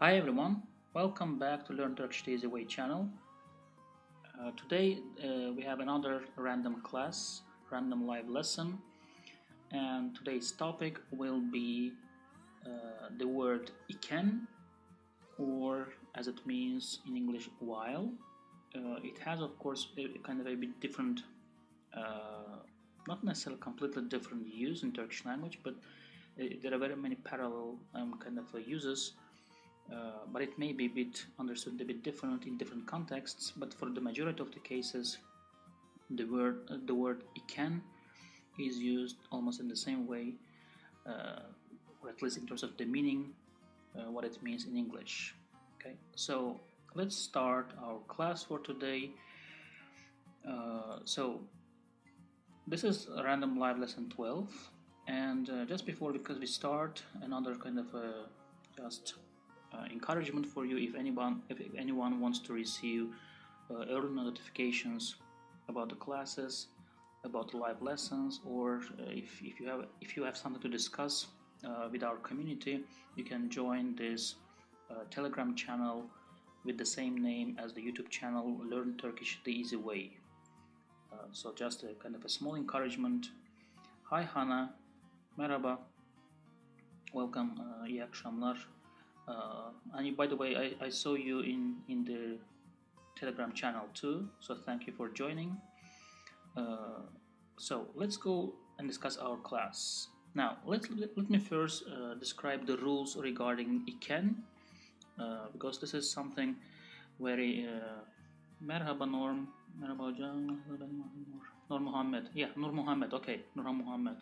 Hi everyone, welcome back to Learn Turkish the Easy Way channel. Today we have another random class, random live lesson, and today's topic will be the word iken, or as it means in English, while. It has, of course, a kind of a bit different, not necessarily completely different use in Turkish language, but there are very many parallel kind of uses. But it may be a bit understood a bit different in different contexts. But for the majority of the cases, the word iken is used almost in the same way, or at least in terms of the meaning, what it means in English. Okay, so let's start our class for today. So this is a random live lesson 12, and just before, because we start, another kind of just encouragement for you. If anyone wants to receive early notifications about the classes, about the live lessons, or if you have something to discuss with our community, you can join this Telegram channel with the same name as the YouTube channel, Learn Turkish the Easy Way. So just a kind of a small encouragement. Hi Hana, merhaba, welcome, iyi akşamlar. And by the way, I saw you in the Telegram channel too, so thank you for joining. So let's go and discuss our class. Now let me first describe the rules regarding iken, because this is something very merhaba Norm, merhaba hocam, Nur Muhammed, yeah, Nur Muhammed, okay, Nur Muhammed.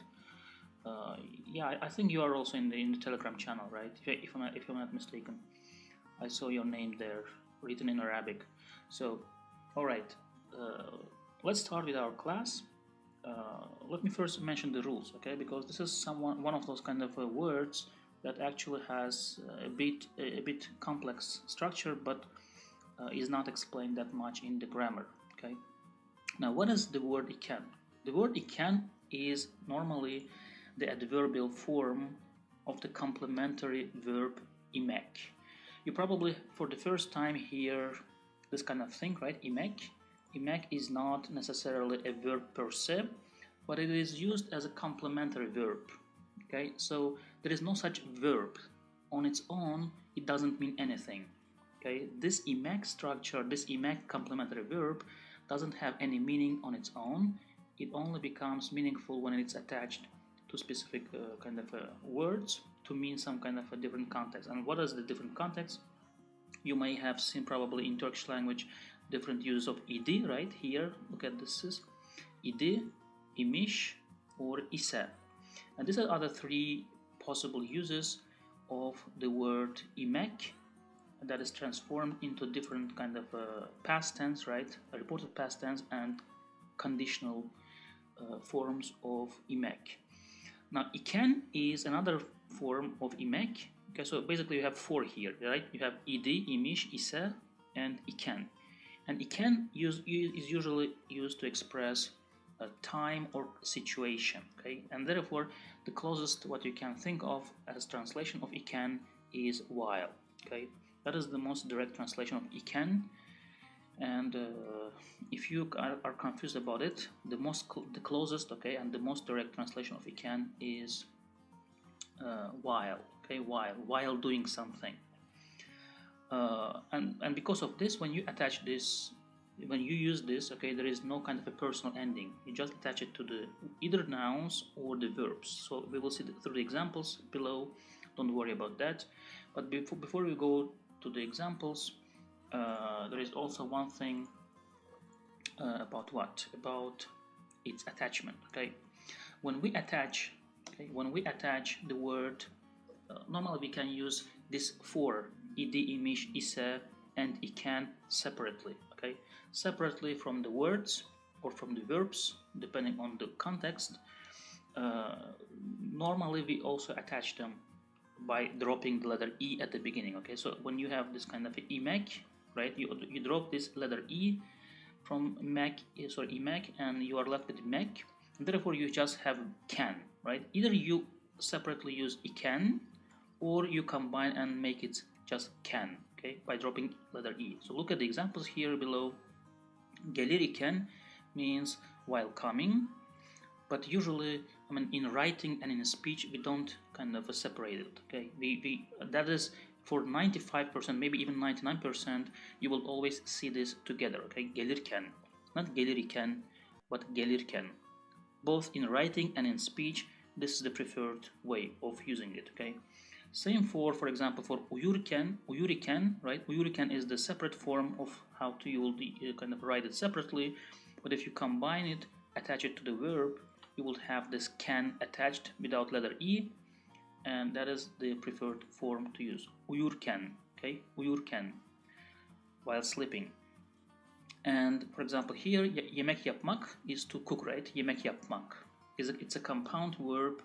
Yeah, I think you are also in the Telegram channel, right? If I'm not mistaken, I saw your name there written in Arabic. So, all right, let's start with our class. Let me first mention the rules, okay? Because this is one of those kind of words that actually has a bit complex structure, but is not explained that much in the grammar. Okay. Now, what is the word iken? The word iken is normally the adverbial form of the complementary verb imek. You probably for the first time hear this kind of thing, right? Imek. Imek is not necessarily a verb per se, but it is used as a complementary verb. Okay, so there is no such verb on its own. It doesn't mean anything. Okay, this imek structure, this imek complementary verb, doesn't have any meaning on its own. It only becomes meaningful when it's attached to specific kind of words to mean some kind of a different context. And what is the different context? You may have seen probably in Turkish language different use of idi, right? Here, look at this is idi, imiş, or ise. And these are other three possible uses of the word imek that is transformed into different kind of past tense, right? A reported past tense and conditional forms of imek. Now, iken is another form of imek. Okay, so basically you have four here, right? You have idi, imiş, ise, and iken. And iken is usually used to express a time or situation, okay? And therefore, the closest what you can think of as translation of iken is while, okay? That is the most direct translation of iken. And if you are confused about it, the closest, okay, and the most direct translation of iken is while, okay, while doing something. And because of this, when you attach this, when you use this, okay, there is no kind of a personal ending. You just attach it to the either nouns or the verbs. So we will see through the examples below. Don't worry about that. But before we go to the examples, there is also one thing about its attachment. Okay, when we attach the word, normally we can use this four idi, imiş, ise, and iken separately. Okay, separately from the words or from the verbs, depending on the context. Normally we also attach them by dropping the letter e at the beginning. Okay, so when you have this kind of imek, right, you drop this letter e from imek, and you are left with mek. Therefore, you just have can, right? Either you separately use iken, or you combine and make it just can, okay, by dropping letter E. So look at the examples here below. Gelir iken means while coming, but usually, I mean, in writing and in speech, we don't kind of separate it, okay? That is for 95%, maybe even 99%, you will always see this together, okay? Gelirken, not geliriken, but gelirken. Both in writing and in speech, this is the preferred way of using it, okay? Same for example, for uyuriken, right? Uyuriken is the separate form of how to you will kind of write it separately, but if you combine it, attach it to the verb, you will have this can attached without letter E, and that is the preferred form to use. Uyurken, okay? Uyurken, while sleeping. And for example here, yemek yapmak is to cook, right? Yemek yapmak. It's a compound verb.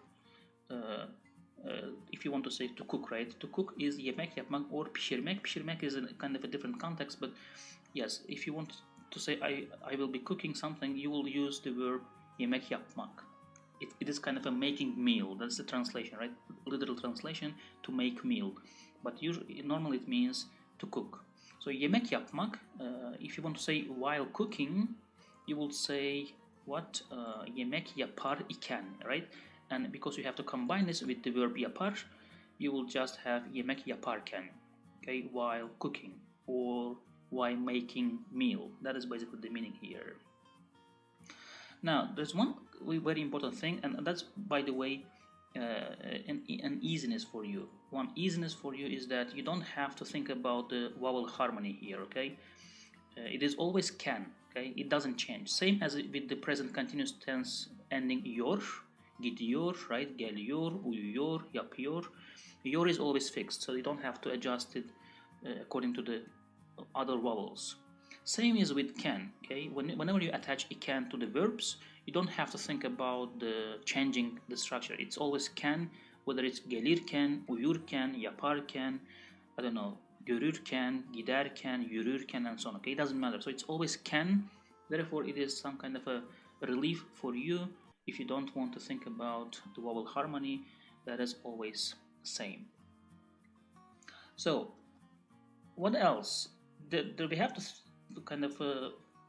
If you want to say to cook, right? To cook is yemek yapmak or pişirmek. Pişirmek is in kind of a different context, but yes, if you want to say I will be cooking something, you will use the verb yemek yapmak. It is kind of a making meal. That's the translation, right? Literal translation, to make meal. But usually, normally it means to cook. So yemek yapmak, if you want to say while cooking, you will say what? Yemek yapar iken, right? And because you have to combine this with the verb yapar, you will just have yemek yaparken, okay, while cooking or while making meal. That is basically the meaning here. Now, there's one very important thing, and that's, by the way, an easiness for you. One easiness for you is that you don't have to think about the vowel harmony here, okay? It is always can, okay? It doesn't change. Same as with the present continuous tense ending yor, gidiyor, right? Geliyor, uyuyor, yapıyor. Yor is always fixed, so you don't have to adjust it according to the other vowels. Same is with can, okay? Whenever you attach iken to the verbs, you don't have to think about the changing the structure. It's always can, whether it's gelirken, uyurken, yaparken, I don't know, görürken, giderken, yürürken, and so on, okay? It doesn't matter. So it's always can. Therefore, it is some kind of a relief for you if you don't want to think about the vowel harmony. That is always the same. So, what else? We have to kind of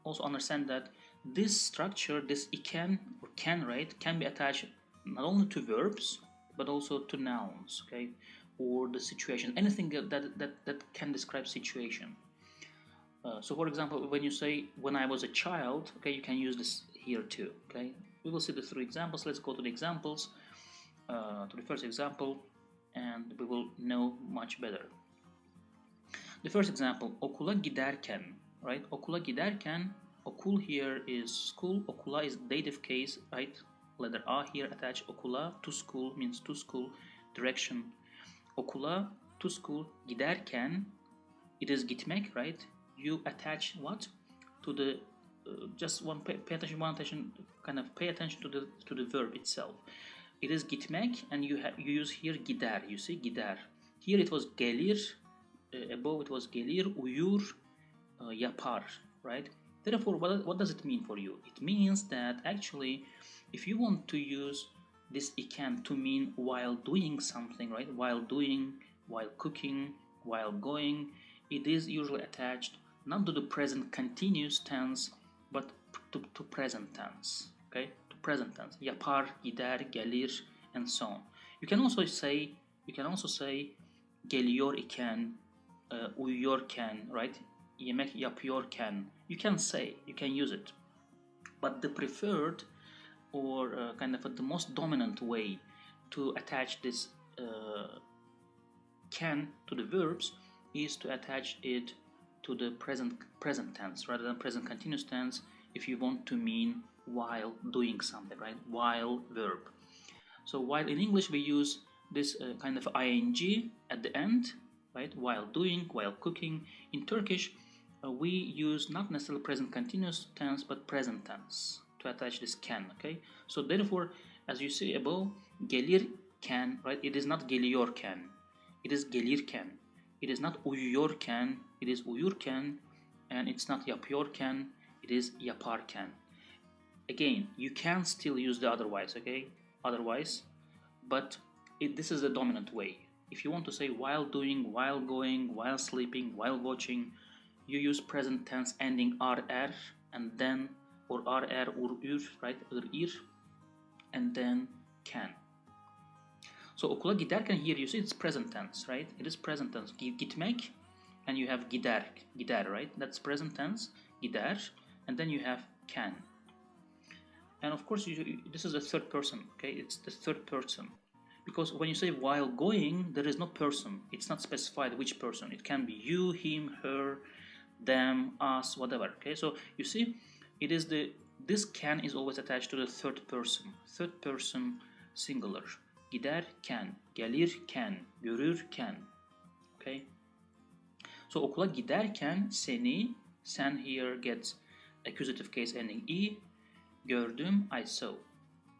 also understand that this structure, this iken or can, right, can be attached not only to verbs but also to nouns, okay, or the situation, anything that can describe situation. So for example, when you say when I was a child, okay, you can use this here too, okay. We will see the three examples. Let's go to the examples, to the first example, and we will know much better. The first example, okula giderken, right? Okula giderken, okul here is school, okula is dative case, right? Letter A here attached, okula, to school means to school, direction. Okula, to school, giderken, it is gitmek, right? You attach what? To the, just pay attention, kind of pay attention to the verb itself. It is gitmek, and you use here gider, you see, gider. Here it was gelir, above it was gelir, uyur, yapar, right? Therefore, what does it mean for you? It means that actually, if you want to use this iken to mean while doing something, right? While doing, while cooking, while going, it is usually attached not to the present continuous tense, but to present tense, okay? To present tense. Yapar, gider, gelir, and so on. You can also say geliyor iken, uyuyorken, right? Yemek yapıyorken. You can use it. But the preferred or kind of the most dominant way to attach this can to the verbs is to attach it to the present tense rather than present continuous tense if you want to mean while doing something, right? While verb. So while in English we use this kind of ing at the end, right? While doing, while cooking. In Turkish, we use not necessarily present continuous tense, but present tense to attach this can, okay? So therefore, as you see above, gelir can, right? It is not geliyorken, it is gelirken. It is not uyuyorken, it is uyurken, and it's not yapıyorken, it is yaparken. Again, you can still use the otherwise, okay? Otherwise, but this is the dominant way. if you want to say while doing, while going, while sleeping, while watching, you use present tense ending rr and then, or rr or ur, right, ir, and then can. So okula giderken here you see it's present tense, right? It is present tense. Gitmek, and you have gider, right? That's present tense, gider, and then you have can. And of course, this is the third person, okay? It's the third person. Because when you say while going, there is no person. It's not specified which person. It can be you, him, her, them, us, whatever, okay? So you see, it is this can is always attached to the third person singular. Gider can, gelir can, görür can, okay? So okula giderken seni, sen here gets accusative case ending i, gördüm, I saw.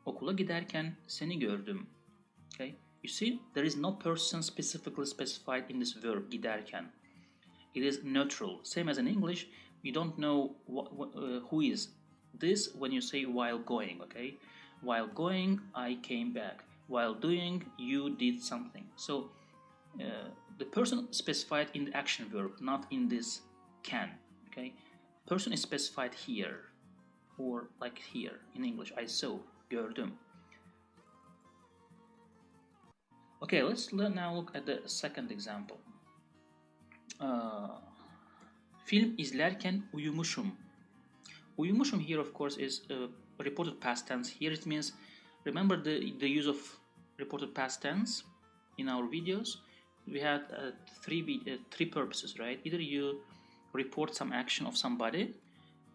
Okula giderken seni gördüm. Okay? You see, there is no person specifically specified in this verb giderken. It is neutral. Same as in English, you don't know who is this when you say while going, okay? While going, I came back. While doing, you did something. So the person specified in the action verb, not in this can, okay? Person is specified here, or like here in English, I saw, gördüm. Okay, let's now look at the second example. Film izlerken uyumuşum. Uyumuşum here, of course, is reported past tense. Here it means, remember the use of reported past tense in our videos? We had three purposes, right? Either you report some action of somebody,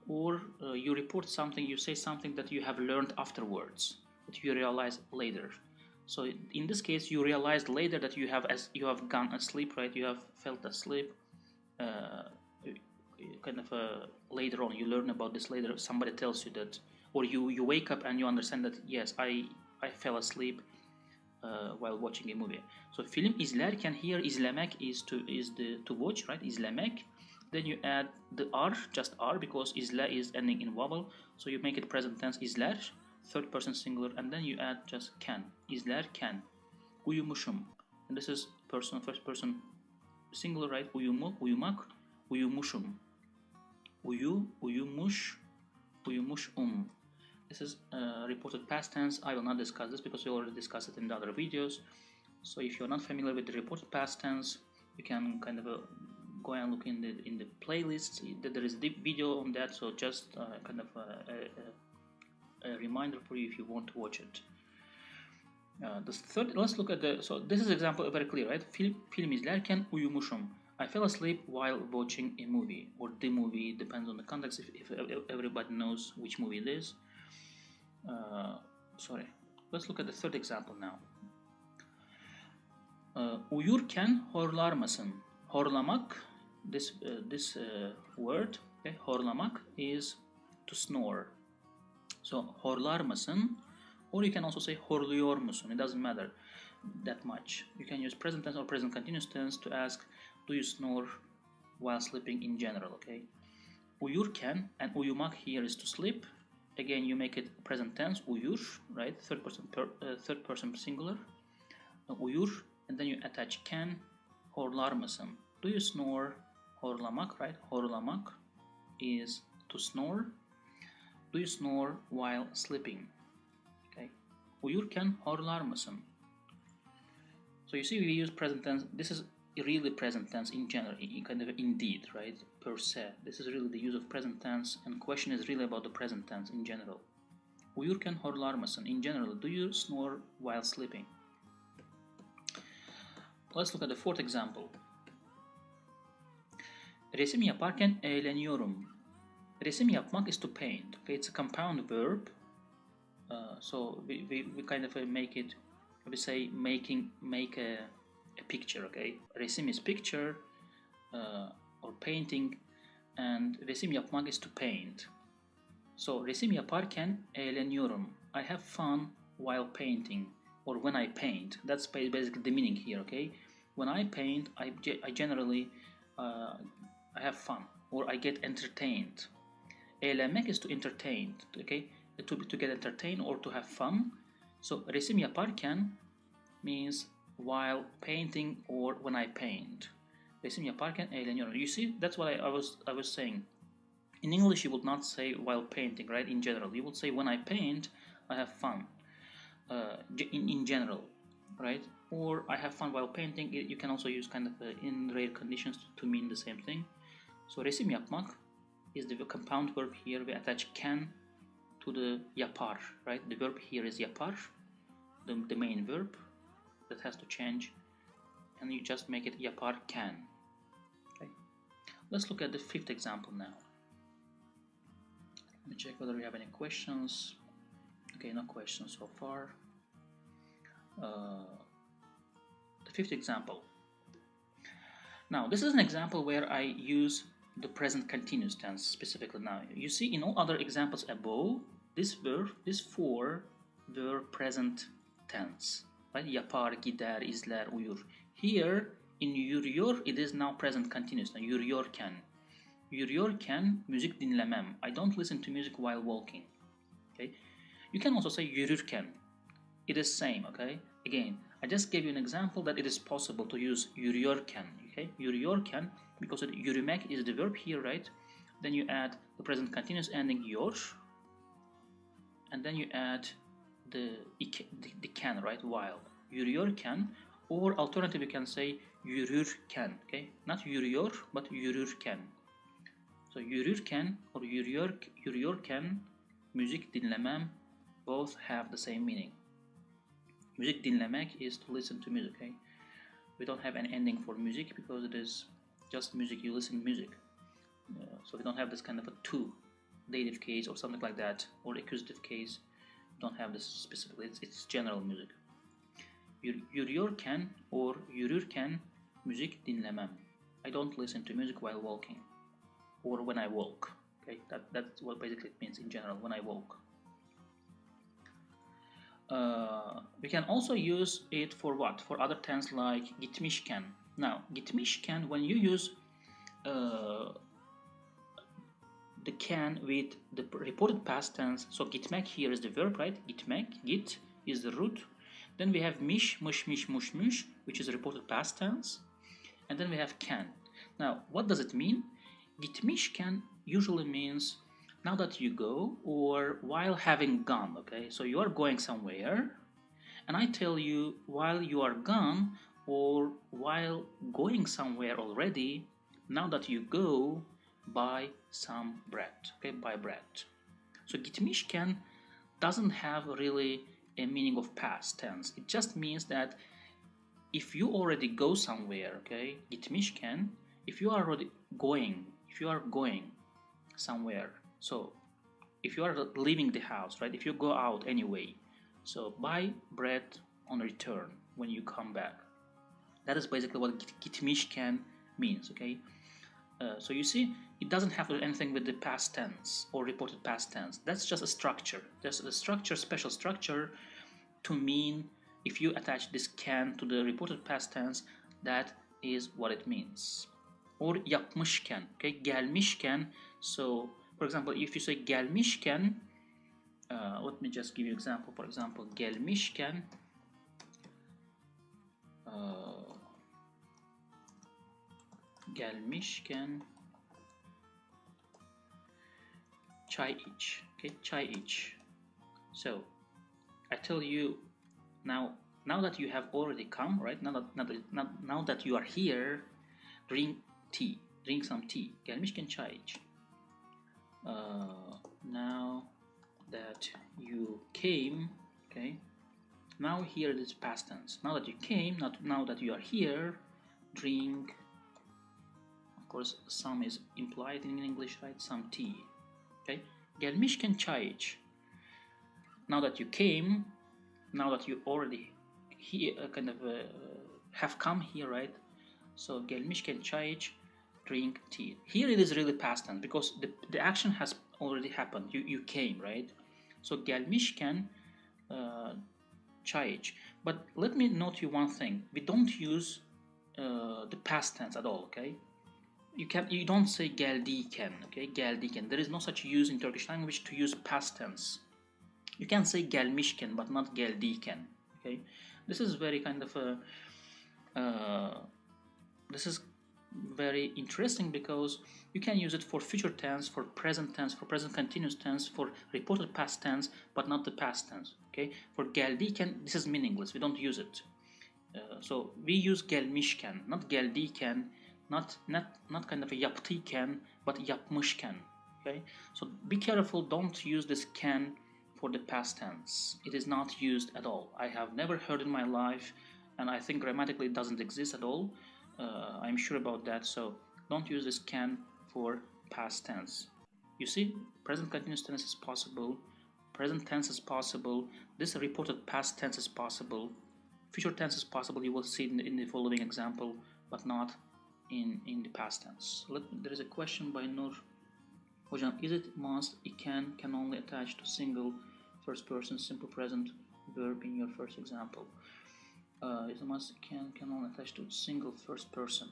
or you report something, you say something that you have learned afterwards, that you realize later. So in this case, you realized later that you have gone asleep, right? You have felt asleep. Later on, you learn about this later. Somebody tells you that, or you wake up and you understand that yes, I fell asleep while watching a movie. So film izlerken here, izlemek is to watch, right? İzlemek. Then you add the r, just r, because izle is ending in vowel. So you make it present tense, izler, third person singular, and then you add just can, izlerken, uyumuşum. And this is first person singular, right? Uyumak, uyumuşum. Uyumuş, uyumuşum. This is reported past tense. I will not discuss this because we already discussed it in the other videos. So if you're not familiar with the reported past tense, you can kind of go and look in the playlist. There is a deep video on that, so just a reminder for you if you want to watch it. The third, let's look at so this is example very clear, right? Film izlerken uyumuşum. I fell asleep while watching a movie, or the movie, depends on the context, if everybody knows which movie it is. Let's look at the third example now. Uyurken horlar mısın? Horlamak, this word, okay, horlamak is to snore. So horlar mısın, or you can also say horluyor musun. It doesn't matter that much. You can use present tense or present continuous tense to ask, do you snore while sleeping in general, okay? Uyurken, and uyumak here is to sleep. Again, you make it present tense, uyur, right? Third person singular. Uyur, and then you attach can, horlar mısın? Do you snore? Horlamak, right? Horlamak is to snore. Do you snore while sleeping? Okay. Uyurken horlar mısın? So you see, we use present tense. This is really present tense in general, kind of indeed, right? Per se. This is really the use of present tense, and question is really about the present tense in general. Uyurken horlar mısın? In general, do you snore while sleeping? Let's look at the fourth example. Resim yaparken eğleniyorum. Resim yapmak is to paint. Okay, it's a compound verb. So we kind of make it, we say make a picture. Okay, resim is picture or painting, and resim yapmak is to paint. So resim yaparken eğleniyorum. I have fun while painting, or when I paint. That's basically the meaning here. Okay, when I paint, I generally I have fun, or I get entertained. Eğlenmek is to entertain, okay? To get entertained or to have fun. So resim yaparken means while painting or when I paint. Resim yaparken eğleniyorum. You see, that's what I was saying. In English, you would not say while painting, right? In general, you would say when I paint, I have fun. In general, right? Or I have fun while painting. You can also use kind of in rare conditions to mean the same thing. So resim yapmak is the compound verb here. We attach can to the yapar, right? The verb here is yapar, the main verb that has to change, and you just make it yapar can. Okay. Let's look at the fifth example now. Let me check whether we have any questions. Okay, no questions so far. The fifth example. Now, this is an example where I use the present continuous tense specifically. Now, you see in all other examples above, this verb, this four were present tense. Right? Yapar, gider, izler, uyur. Here, in yürüyor, it is now present continuous. Now, yürüyorken. Yürüyorken müzik dinlemem. I don't listen to music while walking. Okay? You can also say yürürken. It is same, okay? Again, I just gave you an example that it is possible to use yürüyorken, okay? Yürüyorken, because yürümek is the verb here, right? Then you add the present continuous ending yor, and then you add the can, right? While. Yürüyorken, or alternative you can say yürürken, okay? Not yürüyor, but yürürken. So yürürken or yürüyorken, müzik dinlemem, both have the same meaning. Müzik dinlemek is to listen to music, okay? We don't have an ending for music because it is just music, you listen to music. So we don't have this kind of a to dative case or something like that, or accusative case. We don't have this specifically, it's general music. Yürüyorken or yürürken müzik dinlemem. I don't listen to music while walking or when I walk. Okay, that's what basically it means in general, when I walk. We can also use it for what? For other tense like gitmishkan. Now, gitmishkan, when you use the can with the reported past tense, so gitmek here is the verb, right? Gitmek, git is the root. Then we have mish, mush, mish, mush, mush, which is a reported past tense. And then we have can. Now, what does it mean? Gitmishkan usually means now that you go or while having gone, okay? So you are going somewhere, and I tell you while you are gone or while going somewhere already, now that you go, buy some bread, okay? Buy bread. So gitmishkan doesn't have really a meaning of past tense. It just means that if you already go somewhere, okay? Gitmishkan, if you are already going, if you are going somewhere, so if you are leaving the house, right? If you go out anyway, so buy bread on return when you come back. That is basically what gitmishkan means, okay? So you see, it doesn't have anything with the past tense or reported past tense. That's just a structure. There's a structure, special structure to mean if you attach this can to the reported past tense, that is what it means. Or yapmışken, okay? Gelmişken, so for example, if you say gelmişken, let me just give you an example. For example, gelmişken, gelmişken, çay iç, okay? Çay iç. So I tell you now that you have already come, right? Now that you are here, drink tea. Drink some tea. Gelmişken çay iç. Now that you came, okay? Now here it is past tense. Now that you came, now that you are here, drink. Of course, some is implied in English, right? Some tea. Okay? Gelmişken çay iç. Now that you came, now that you already here, have come here, right? So gelmişken çay iç, drink tea. Here it is really past tense because the action has already happened. You came, right? So gelmişken çay iç. But let me note you one thing. We don't use the past tense at all, okay? You don't say geldiyken, okay? Geldiyken. There is no such use in Turkish language to use past tense. You can say gelmişken, but not geldiyken, okay? This is very kind of This is very interesting because you can use it for future tense, for present tense, for present continuous tense, for reported past tense, but not the past tense. Okay, for geldiken, this is meaningless. We don't use it. So we use gelmişken, not geldiken, not kind of a yaptıyken, but yapmışken. Okay, so be careful. Don't use this can for the past tense. It is not used at all. I have never heard in my life, and I think grammatically it doesn't exist at all. I'm sure about that. So don't use this can for past tense. You see, present continuous tense is possible, present tense is possible, this reported past tense is possible, future tense is possible. You will see in the following example, but not in the past tense. There is a question by Nur. Hocam, is it must can only attach to single first person simple present verb in your first example? Is it must can only attach to single first person?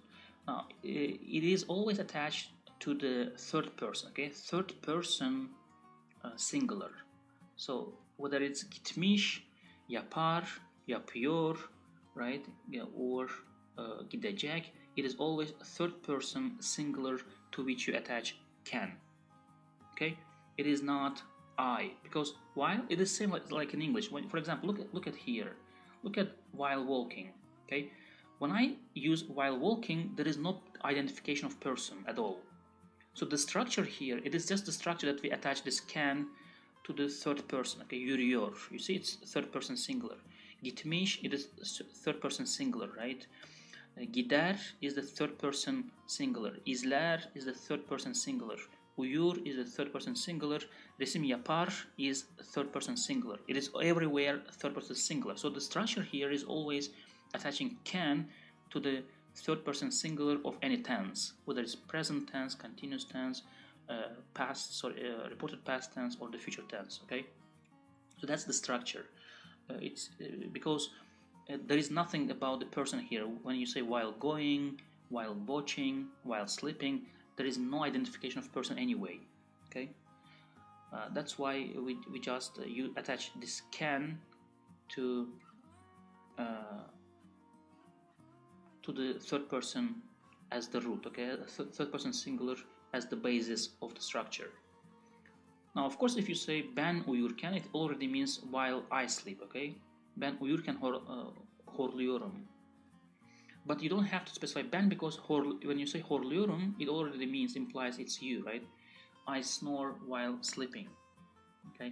Now, it is always attached to the third person. Okay, third person singular. So whether it's gitmiş, yapar, yapıyor, right, or gidecek, it is always a third person singular to which you attach can. Okay, it is not I, because while it is same like in English. When, for example, look at here, look at while walking. Okay, when I use while walking, there is no identification of person at all. So the structure here, it is just the structure that we attach this can to the third person. Okay, yürüyor. You see, it's third person singular. Gitmiş, it is third person singular, right? Gider is the third person singular. İzler is the third person singular. Uyur is the third person singular. Resim yapar is third person singular. It is everywhere third person singular. So the structure here is always attaching can to the third person singular of any tense, whether it's present tense, continuous tense, reported past tense, or the future tense. Okay, so that's the structure. It's because there is nothing about the person here. When you say while going, while watching, while sleeping, there is no identification of person anyway. Okay, that's why we just you attach this can to the third person as the root. Okay, third person singular as the basis of the structure. Now, of course, if you say ben uyurken, it already means while I sleep. Okay, ben uyurken horluyorum. But you don't have to specify ben, because when you say horluyorum, it already implies it's you, right? I snore while sleeping. Okay,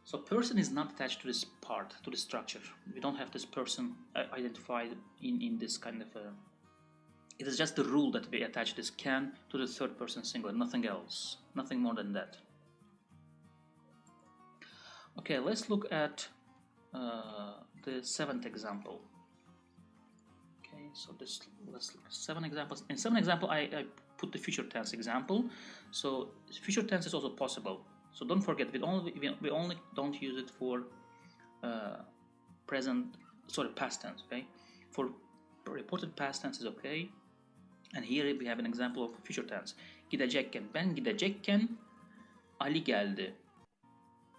so person is not attached to this part, to the structure. We don't have this person identified in this kind of it is just the rule that we attach this can to the third person singular, nothing else, nothing more than that. Okay, let's look at the seventh example. Okay, so let's look at 7 examples. In 7 example, I put the future tense example. So future tense is also possible. So don't forget, we only don't use it for past tense. Okay, for reported past tense is okay. And here we have an example of future tense. Gidecekken, ben gidecekken Ali geldi.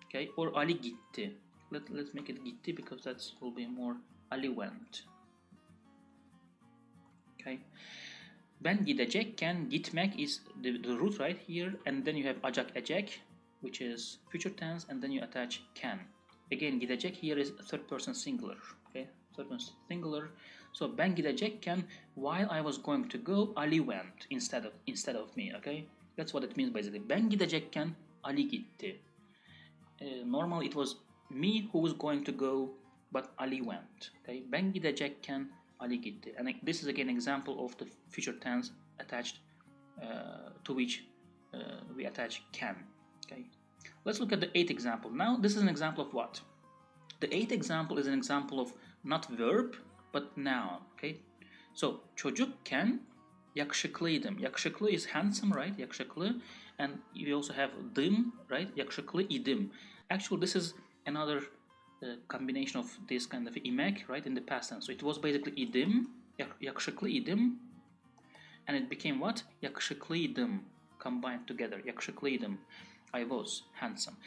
Okay, or Ali gitti. Let's make it gitti because that will be more Ali went. Okay, ben gidecekken, gitmek is the root right here, and then you have acak ecek, which is future tense, and then you attach can. Again, gidecek here is third person singular. Okay, third person singular. So ben gidecekken, while I was going to go, Ali went instead of me. Okay, that's what it means basically. Ben gidecekken, Ali gitti. Normally it was me who was going to go, but Ali went. Okay, ben gidecekken, Ali gitti. And this is again an example of the future tense attached to which we attach can. Okay, let's look at the 8th example. Now this is an example of what? The 8th example is an example of not verb but noun. Okay, so çocukken yakışıklıydım. Yakışıklı is handsome, right? Yakışıklı, and you also have dım, right? Yakışıklı idim. Actually, this is another combination of this kind of imek, right, in the past tense. So it was basically idim, yakışıklı idim, and it became what? Yakışıklıydım, combined together. Yakışıklıydım, I was handsome.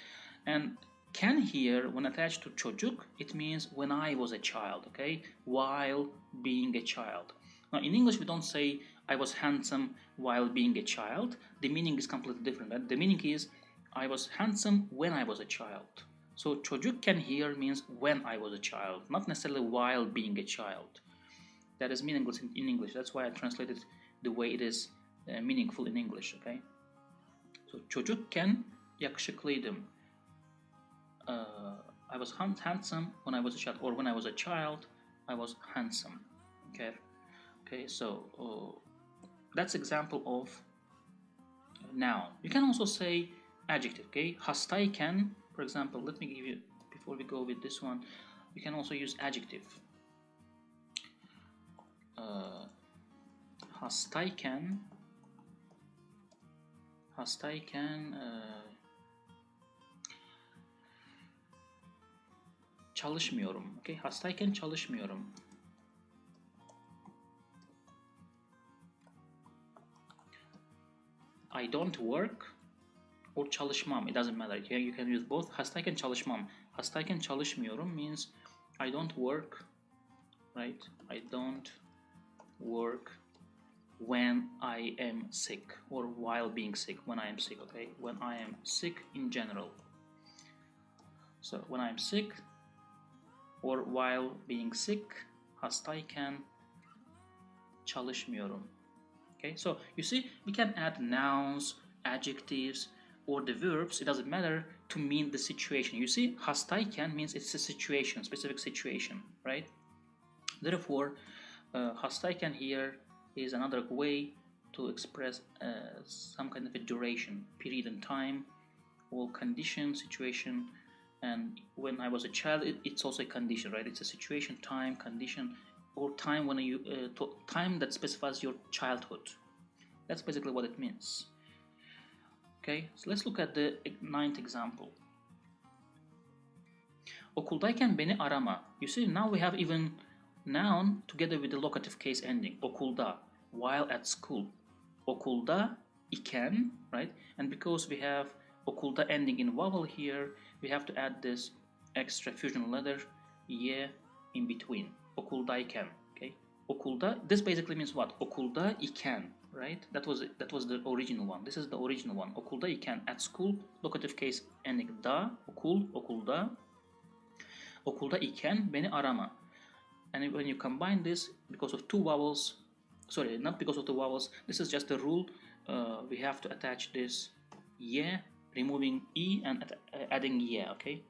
And Can here, when attached to çocuk, it means when I was a child, okay? While being a child. Now, in English, we don't say I was handsome while being a child. The meaning is completely different. Right? The meaning is I was handsome when I was a child. So, çocukken here means when I was a child, not necessarily while being a child. That is meaningless in English. That's why I translated the way it is meaningful in English, okay? So, çocukken yakışıklıydım. I was handsome when I was a child, or when I was a child, I was handsome. Okay. So that's example of noun. You can also say adjective. Okay, hastayken, for example. Let me give you, before we go with this one, you can also use adjective. Hastayken. Çalışmıyorum. Okay, hastayken çalışmıyorum. I don't work or çalışmam. It doesn't matter. Okay? You can use both. Hastayken çalışmam. Hastayken çalışmıyorum means I don't work, right? I don't work when I am sick or while being sick. When I am sick, okay? When I am sick in general. So when I am sick or while being sick, hastayken çalışmıyorum. Okay, so you see, we can add nouns, adjectives, or the verbs, it doesn't matter, to mean the situation. You see, hastayken means it's a situation, specific situation, right? Therefore, hastayken here is another way to express some kind of a duration, period in time, or condition, situation. And when I was a child, it's also a condition, right? It's a situation, time, condition, or time when you time that specifies your childhood. That's basically what it means. Okay, so let's look at the 9th example. Okuldayken beni arama. You see, now we have even noun together with the locative case ending. Okulda, while at school. Okulda iken, right? And because we have okulda ending in vowel here, we have to add this extra fusion letter ye in between. Okuldayken, okay? Okulda, this basically means what? Okulda iken, right? That was the original one. This is the original one. Okulda iken, at school, locative case ending da, okulda. Okulda iken beni arama. And when you combine this, because of two vowels, sorry, not because of the vowels, this is just a rule. We have to attach this ye, removing e and adding ye, okay?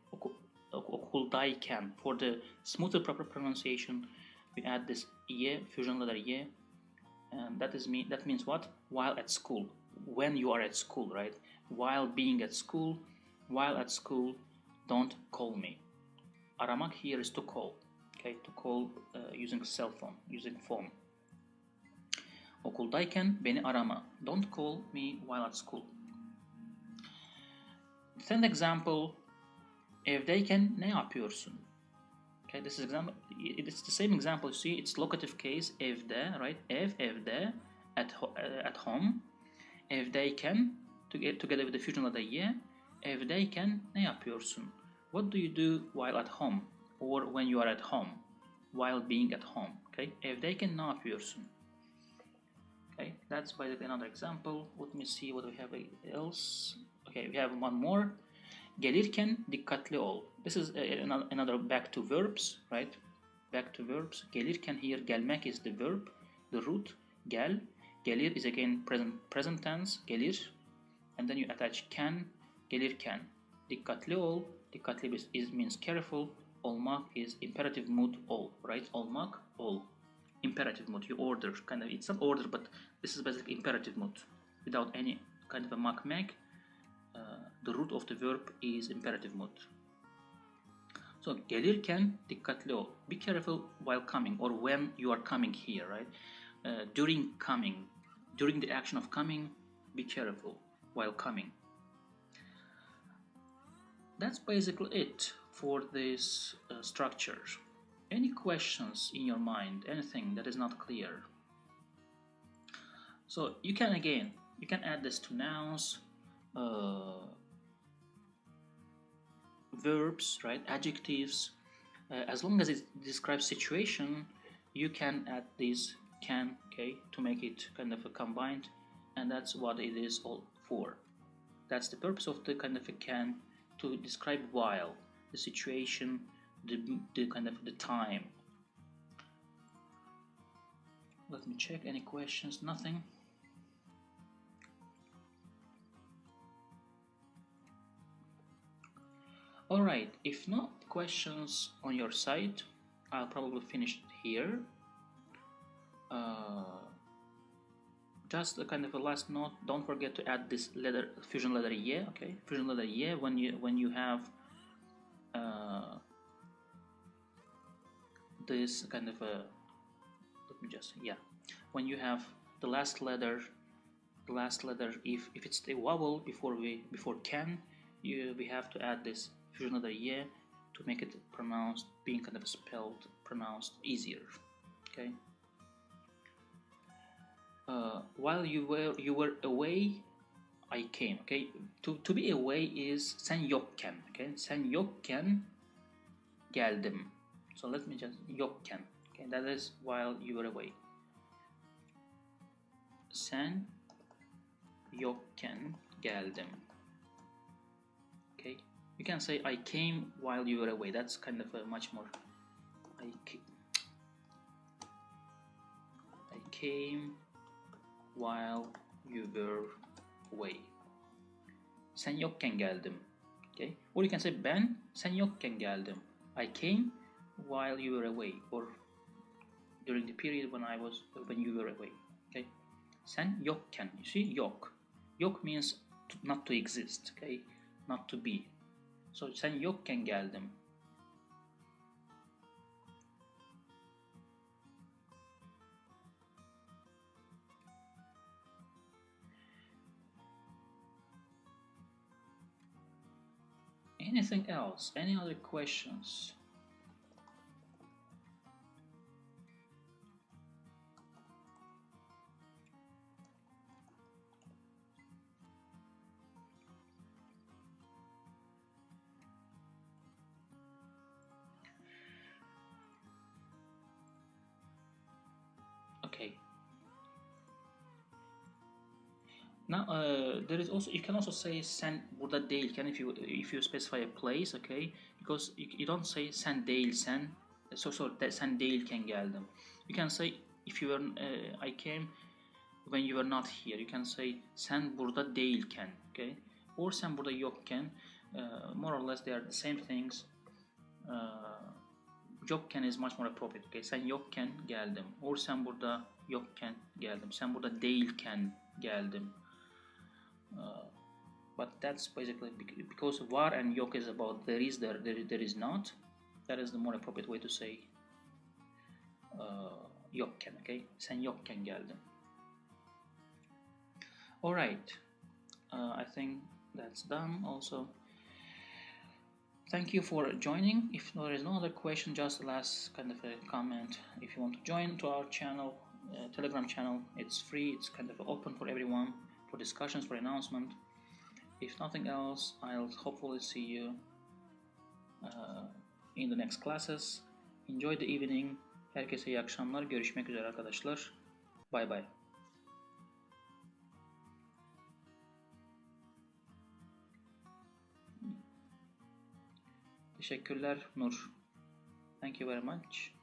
Okuldayken. For the smoother proper pronunciation, we add this ye, fusion letter ye, and that means what? While at school. When you are at school, right? While being at school, don't call me. Aramak here is to call, okay? To call using cell phone, using phone. Okuldayken beni arama. Don't call me while at school. 10th example, evdeyken ne yapıyorsun? Okay, this is example. It's the same example. You see, it's locative case evde, right? Evde, at home. Evdeyken together with the fusion letter ye. Evdeyken ne yapıyorsun? What do you do while at home or when you are at home? While being at home. Okay, evdeyken ne yapıyorsun? Okay, that's basically another example. Let me see what we have else. Okay, we have one more. Gelirken dikkatli ol. This is another back to verbs, right? Back to verbs. Gelirken here, gelmek is the verb, the root. Gel. Gelir is again present tense. Gelir. And then you attach can. Gelirken. Dikkatli ol. Dikkatli means careful. Olmak is imperative mood ol, right? Olmak, ol. Imperative mood. You order. Kind of. It's not order, but this is basically imperative mood. Without any kind of a makmek. The root of the verb is imperative mood. So gelirken dikkatli ol. Be careful while coming or when you are coming here, right? During coming, during the action of coming, be careful while coming. That's basically it for this structure. Any questions in your mind? Anything that is not clear? So you can add this to nouns. verbs, right, adjectives. As long as it describes situation, you can add this can, okay, to make it kind of a combined, and that's what it is all for. That's the purpose of the kind of a can, to describe while, the situation, the kind of the time. Let me check any questions. Nothing. Alright, if not questions on your side, I'll probably finish it here. Just a kind of a last note, don't forget to add this letter, fusion letter Y, okay? Fusion letter Y when you have this kind of a, let me just, yeah, when you have the last letter, if it's a vowel before can, we have to add this fusion letter Y to make it pronounced, being kind of spelled, pronounced easier, okay? While you were away, I came, okay? To be away is sen yokken, okay? Sen yokken geldim. So let me just yokken, okay? That is while you were away. Sen yokken geldim. Okay? You can say I came while you were away. That's kind of a much more. I came while you were away. Sen yokken geldim. Okay? Or you can say ben sen yokken geldim. I came while you were away, or during the period when you were away. Okay? Sen yokken. You see, yok. Yok means not to exist. Okay? Not to be. So sen yokken geldim. Anything else? Any other questions? Okay. Now there is also, you can also say sen burada değilken if you specify a place, okay, because you don't say sen değilsen, so sen değilken geldim. You can say if you were I came when you were not here. You can say sen burada değilken, okay, or sen burada yokken. More or less they are the same things. Yokken is much more appropriate. Okay, sen yokken geldim, or sen burada yokken geldim. Sen burada değilken geldim. But that's basically because var and yok is about there is not. That is the more appropriate way to say yokken. Okay, sen yokken geldim. All right, I think that's done. Also, thank you for joining. If there is no other question, just the last kind of a comment. If you want to join to our channel, Telegram channel, it's free. It's kind of open for everyone, for discussions, for announcement. If nothing else, I'll hopefully see you in the next classes. Enjoy the evening. Herkese iyi akşamlar. Görüşmek üzere arkadaşlar. Bye bye. Teşekkürler Nur. Thank you very much.